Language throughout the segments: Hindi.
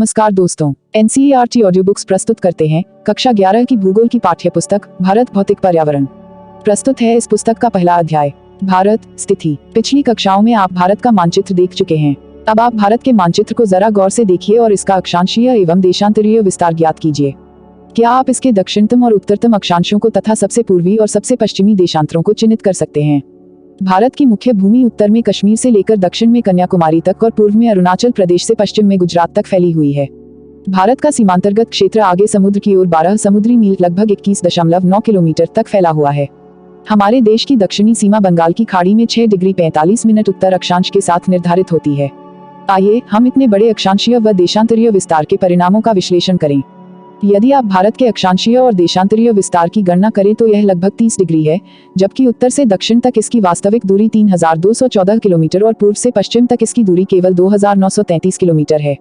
नमस्कार दोस्तों, एनसीईआरटी ऑडियो बुक्स प्रस्तुत करते हैं कक्षा 11 की भूगोल की पाठ्य पुस्तक भारत भौतिक पर्यावरण। प्रस्तुत है इस पुस्तक का पहला अध्याय, भारत स्थिति। पिछली कक्षाओं में आप भारत का मानचित्र देख चुके हैं। अब आप भारत के मानचित्र को जरा गौर से देखिए और इसका अक्षांशीय एवं देशांतरीय विस्तार ज्ञात कीजिए। क्या आप इसके दक्षिणतम और उत्तरतम अक्षांशों को तथा सबसे पूर्वी और सबसे पश्चिमी देशांतरों को चिन्हित कर सकते हैं? भारत की मुख्य भूमि उत्तर में कश्मीर से लेकर दक्षिण में कन्याकुमारी तक और पूर्व में अरुणाचल प्रदेश से पश्चिम में गुजरात तक फैली हुई है। भारत का सीमांतर्गत क्षेत्र आगे समुद्र की ओर 12 समुद्री मील लगभग 21.9 किलोमीटर तक फैला हुआ है। हमारे देश की दक्षिणी सीमा बंगाल की खाड़ी में 6 डिग्री 45 मिनट उत्तर अक्षांश के साथ निर्धारित होती है। आइए हम इतने बड़े अक्षांशीय व देशांतरीय विस्तार के परिणामों का विश्लेषण करें। यदि आप भारत के अक्षांशीय और देशांतरीय विस्तार की गणना करें तो यह लगभग 30 डिग्री है, जबकि उत्तर से दक्षिण तक इसकी वास्तविक दूरी 3214 किलोमीटर और पूर्व से पश्चिम तक इसकी दूरी केवल 2933 किलोमीटर है।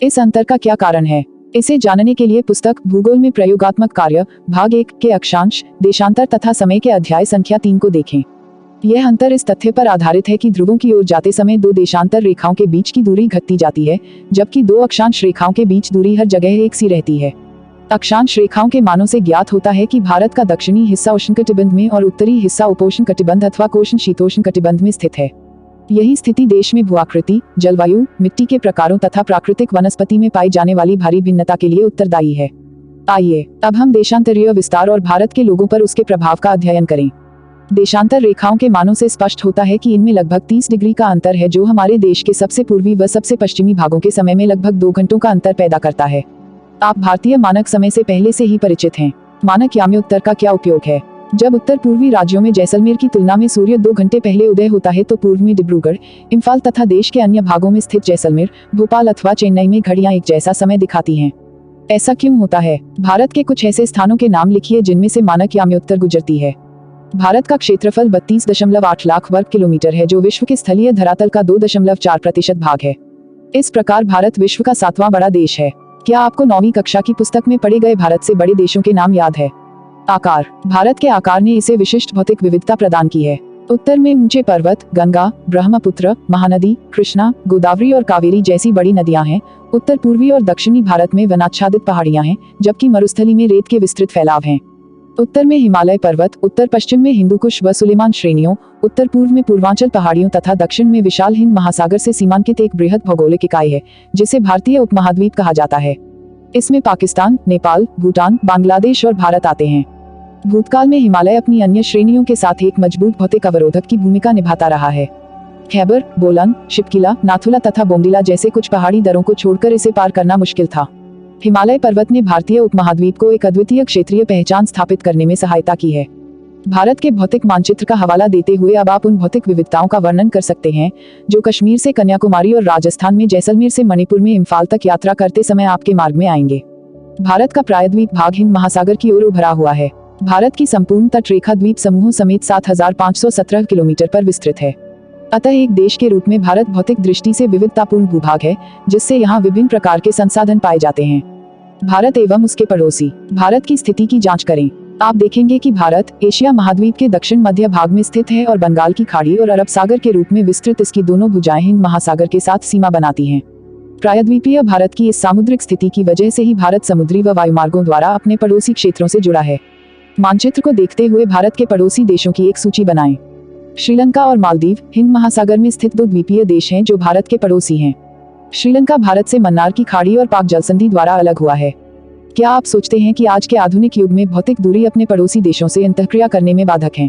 इस अंतर का क्या कारण है? इसे जानने के लिए पुस्तक भूगोल में प्रयोगात्मक कार्य भाग 1 के अक्षांश, देशांतर तथा समय के अध्याय संख्या 3 को देखें। यह अंतर इस तथ्य पर आधारित है कि ध्रुवों की ओर जाते समय दो देशांतर रेखाओं के बीच की दूरी घटती जाती है, जबकि दो अक्षांश रेखाओं के बीच दूरी हर जगह एक सी रहती है। अक्षांश रेखाओं के मानों से ज्ञात होता है कि भारत का दक्षिणी हिस्सा उष्णकटिबंध में और उत्तरी हिस्सा उपोष्णकटिबंध अथवा कोष्ण शीतोष्णकटिबंध में स्थित है। यही स्थिति देश में भूआकृति, जलवायु, मिट्टी के प्रकारों तथा प्राकृतिक वनस्पति में पाई जाने वाली भारी भिन्नता के लिए उत्तरदायी है। आइए अब हम देशांतरीय विस्तार और भारत के लोगों पर उसके प्रभाव का अध्ययन करें। देशांतर रेखाओं के मानों से स्पष्ट होता है कि इनमें लगभग 30 डिग्री का अंतर है, जो हमारे देश के सबसे पूर्वी व सबसे पश्चिमी भागों के समय में लगभग 2 घंटों का अंतर पैदा करता है। आप भारतीय मानक समय से पहले से ही परिचित हैं। मानक यामी उत्तर का क्या उपयोग है? जब उत्तर पूर्वी राज्यों में जैसलमेर की तुलना में सूर्य 2 घंटे पहले उदय होता है तो पूर्व में डिब्रूगढ़, इम्फाल तथा देश के अन्य भागों में स्थित जैसलमेर, भोपाल अथवा चेन्नई में घड़ियां एक जैसा समय दिखाती हैं। ऐसा क्यों होता है? भारत के कुछ ऐसे स्थानों के नाम लिखिए जिनमें से मानक यामी उत्तर गुजरती है। भारत का क्षेत्रफल 32.8 लाख वर्ग किलोमीटर है, जो विश्व के स्थलीय धरातल का 2.4% भाग है। इस प्रकार भारत विश्व का 7वां बड़ा देश है। क्या आपको 9वीं कक्षा की पुस्तक में पढ़े गए भारत से बड़े देशों के नाम याद है? आकार। भारत के आकार ने इसे विशिष्ट भौतिक विविधता प्रदान की है। उत्तर में ऊंचे पर्वत, गंगा, ब्रह्मपुत्र, महानदी, कृष्णा, गोदावरी और कावेरी जैसी बड़ी नदियां हैं। उत्तर पूर्वी और दक्षिणी भारत में वनाच्छादित पहाड़ियां हैं, जबकि मरुस्थली में रेत के विस्तृत फैलाव हैं। उत्तर में हिमालय पर्वत, उत्तर पश्चिम में हिंदुकुश व सुलेमान श्रेणियों, उत्तर पूर्व में पूर्वांचल पहाड़ियों तथा दक्षिण में विशाल हिंद महासागर से सीमांकित एक बृहद भौगोलिक इकाई है, जिसे भारतीय उपमहाद्वीप कहा जाता है। इसमें पाकिस्तान, नेपाल, भूटान, बांग्लादेश और भारत आते हैं। भूतकाल में हिमालय अपनी अन्य श्रेणियों के साथ एक मजबूत भौतिक अवरोधक की भूमिका निभाता रहा है। खैबर, बोलन, शिपकिला, नाथुला तथा बोमडिला जैसे कुछ पहाड़ी दरों को छोड़कर इसे पार करना मुश्किल था। हिमालय पर्वत ने भारतीय उपमहाद्वीप को एक अद्वितीय क्षेत्रीय पहचान स्थापित करने में सहायता की है। भारत के भौतिक मानचित्र का हवाला देते हुए अब आप उन भौतिक विविधताओं का वर्णन कर सकते हैं जो कश्मीर से कन्याकुमारी और राजस्थान में जैसलमेर से मणिपुर में इम्फाल तक यात्रा करते समय आपके मार्ग में आएंगे। भारत का प्रायद्वीप भाग हिंद महासागर की ओर उभरा हुआ है। भारत की संपूर्ण तट रेखा द्वीप समूहों समेत 7517 किलोमीटर पर विस्तृत है। अतः एक देश के रूप में भारत भौतिक दृष्टि से विविधतापूर्ण भूभाग है, जिससे यहाँ विभिन्न प्रकार के संसाधन पाए जाते हैं। भारत एवं उसके पड़ोसी। भारत की स्थिति की जांच करें। आप देखेंगे कि भारत एशिया महाद्वीप के दक्षिण मध्य भाग में स्थित है और बंगाल की खाड़ी और अरब सागर के रूप में विस्तृत इसकी दोनों भुजाएं हिंद महासागर के साथ सीमा बनाती हैं। प्रायद्वीपीय भारत की इस सामुद्रिक स्थिति की वजह से ही भारत समुद्री व वायुमार्गों द्वारा अपने पड़ोसी क्षेत्रों से जुड़ा है। मानचित्र को देखते हुए भारत के पड़ोसी देशों की एक सूची बनाएं। श्रीलंका और मालदीव हिंद महासागर में स्थित 2 द्वीपीय देश हैं जो भारत के पड़ोसी हैं। श्रीलंका भारत से मन्नार की खाड़ी और पाक जलसंधि द्वारा अलग हुआ है। क्या आप सोचते हैं कि आज के आधुनिक युग में भौतिक दूरी अपने पड़ोसी देशों से अंतःक्रिया करने में बाधक है?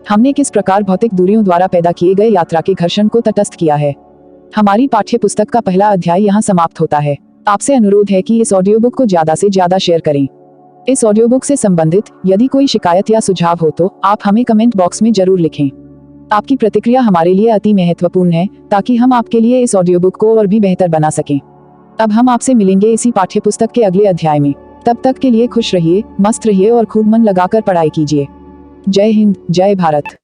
हमने किस प्रकार भौतिक दूरियों द्वारा पैदा किए गए यात्रा के घर्षण को तटस्थ किया है? हमारी पाठ्य पुस्तक का पहला अध्याय यहाँ समाप्त होता है। आपसे अनुरोध है कि इस ऑडियो बुक को ज्यादा से ज्यादा शेयर करें। इस ऑडियो बुक से संबंधित यदि कोई शिकायत या सुझाव हो तो आप हमें कमेंट बॉक्स में जरूर लिखें। आपकी प्रतिक्रिया हमारे लिए अति महत्वपूर्ण है, ताकि हम आपके लिए इस ऑडियो बुक को और भी बेहतर बना सकें। अब हम आपसे मिलेंगे इसी पाठ्य पुस्तक के अगले अध्याय में। तब तक के लिए खुश रहिए, मस्त रहिए और खूब मन लगाकर पढ़ाई कीजिए। जय हिंद, जय भारत।